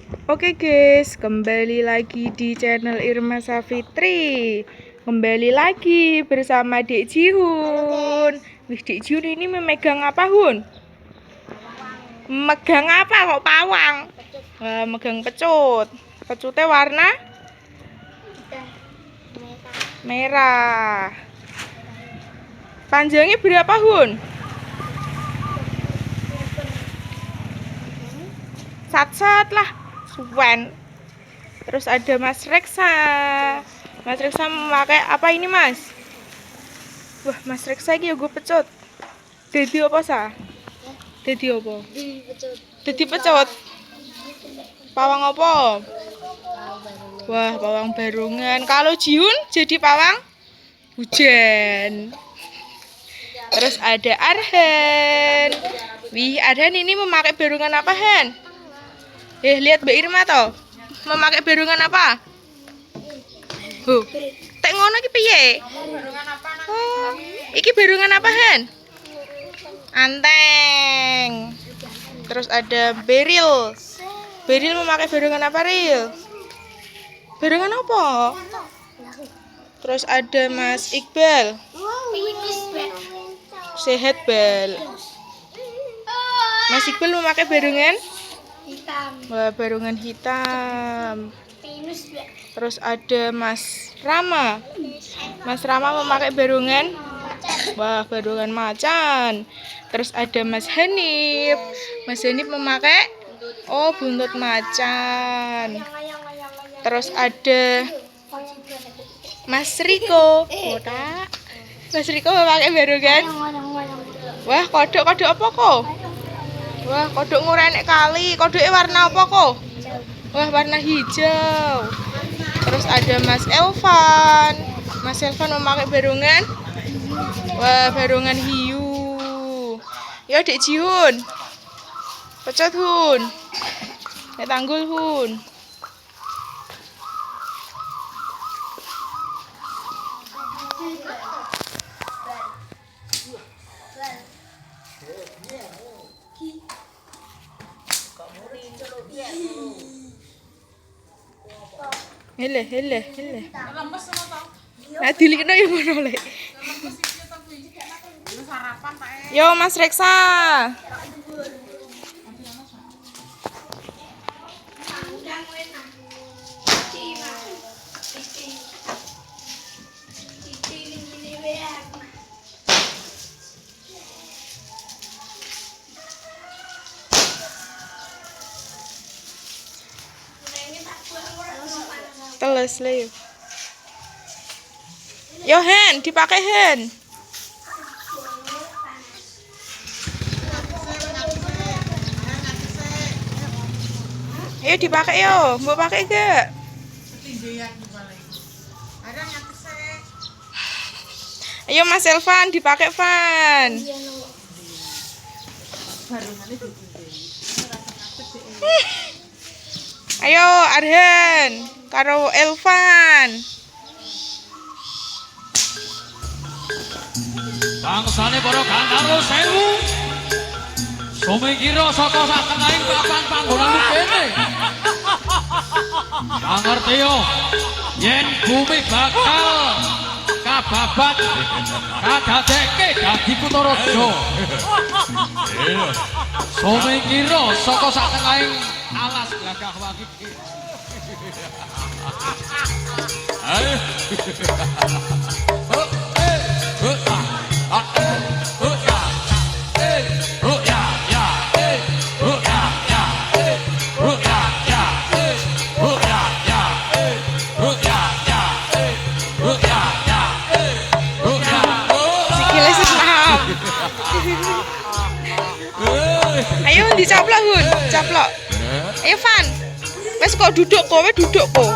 Oke guys, kembali lagi di channel Irma Safitri. Kembali lagi bersama Dek Jihun. Wih, Dek Jihun ini memegang apa, Hun? Megang apa kok pawang? Megang pecut. Pecutnya warna merah. Panjangnya berapa, Hun? Sat-sat lah, suwen. Terus ada Mas Reksa. Mas Reksa memakai apa ini, Mas? Wah, Mas Reksa iki gue pecut. Dadi apa sa? Dadi apa? Dadi pecut. Pawang apa? Wah, pawang barungan. Kalau Jihun jadi pawang hujan. Terus ada Arhan. Wih, Arhan ini memakai barungan apa, Han? Lihat Mbak Irma toh. Memakai barungan apa? Tek ngono iki piye? Oh, iki barungan apa, Han? Anteng. Terus ada Beril. Beril memakai barungan apa, Ril? Barungan apa? Terus ada Mas Iqbal. Sehat, Bal. Mas Iqbal memakai barungan hitam. Wah, barungan hitam. Terus ada Mas Rama. Mas Rama memakai barungan, wah, barungan macan. Terus ada Mas Hanif. Mas Hanif memakai, oh, buntut macan. Terus ada Mas Riko. Mas Riko memakai barungan, wah, kodok apa kok? Wah, kodok ngurenek kali. Kodoknya warna apa kok? Wah, warna hijau. Terus ada Mas Elvan. Mas Elvan memakai barungan, wah, barungan hiu. Ya, Dek Jihun. Pecut, Hun. Nek tanggul, Hun. Hele. Nah, dilikno ya ngono lek. Yo, Mas Reksa. Teles le. Yo, Hen, dipakai Hen. Ayo dipakai yo, mau pakai gak? Ayo Mas Elvan, dipakai Van. Ayo Arhan, karo Elvan. Bangsane para Gandharwa sewu. Sumikira saka sakenahing papan panggonan kene. Ngerti yo yen bumi bakal kababat kadadekke dadi Kutaraja. Sumikira saka sakenahing alas gagah wangi. Ayo. Ayo dicaplok, Hun, caplok. Ayo Van. Wes kok duduk kok, duduk kok.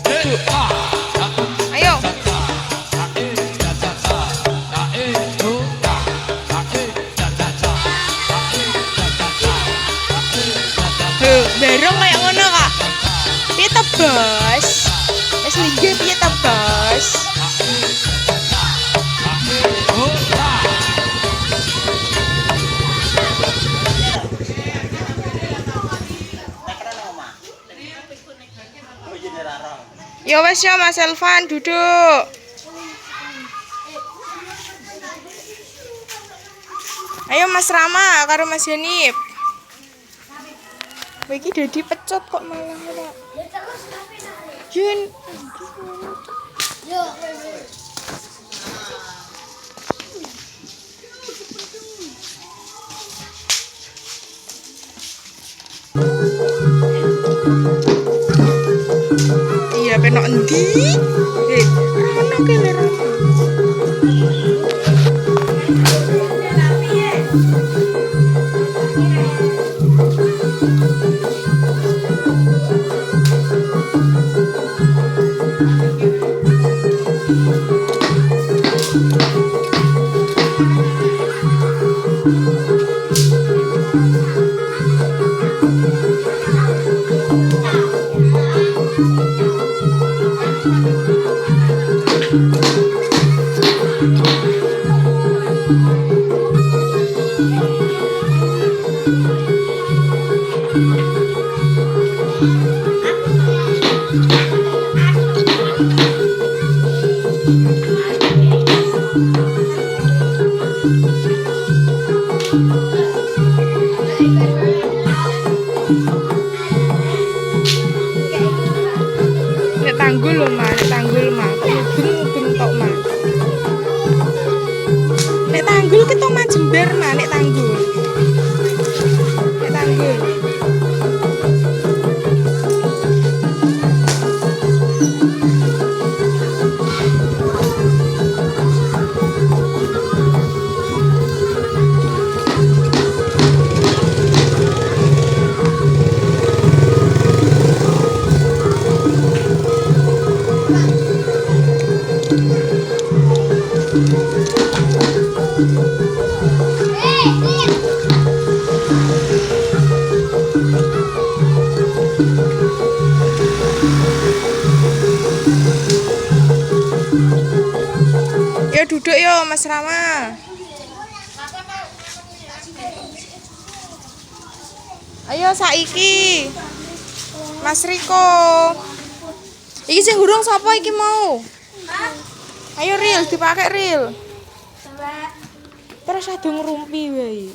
Duduk. Ayo. Bareng kayak ngono, Kak. Piye tebas? Wes linggih piye tebas? Ya wes ya Mas Elvan duduk. Ayo Mas Rama karo Mas Yanip. Kowe iki dadi pecut kok malah ora. Jun. Iya penok endi? Rono kene rono. Nek tanggul lho Mas, tanggul Mas. Mubeng tok Mas. Nek tanggul kita mah jember Mas, nek tanggul. Nek tanggul. Ya duduk yo Mas Rama. Ayo saiki. Mas Riko. Iki sing gurung sapa iki mau? Ayo ril dipakai ril. Terus ado ngrumpi wae.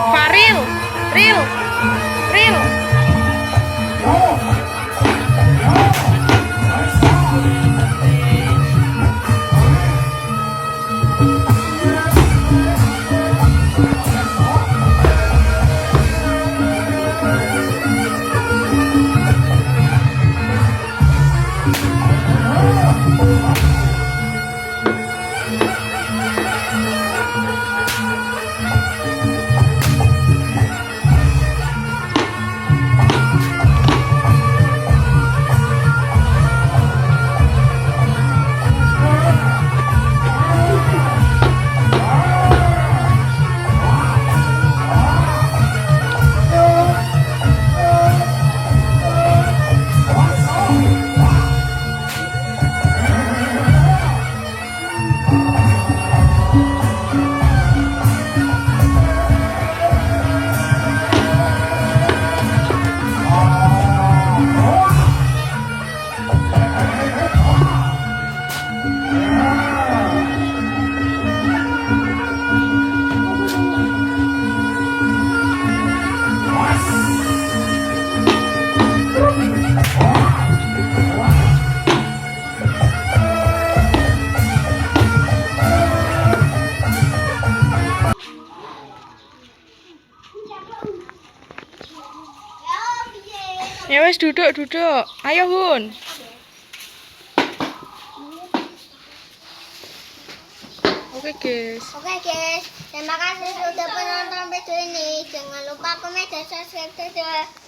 Faril, ril, ril. Ya wes duduk, duduk. Ayo Hun. Oke guys. Oke guys, terima kasih sudah menonton video ini. Jangan lupa komen dan subscribe.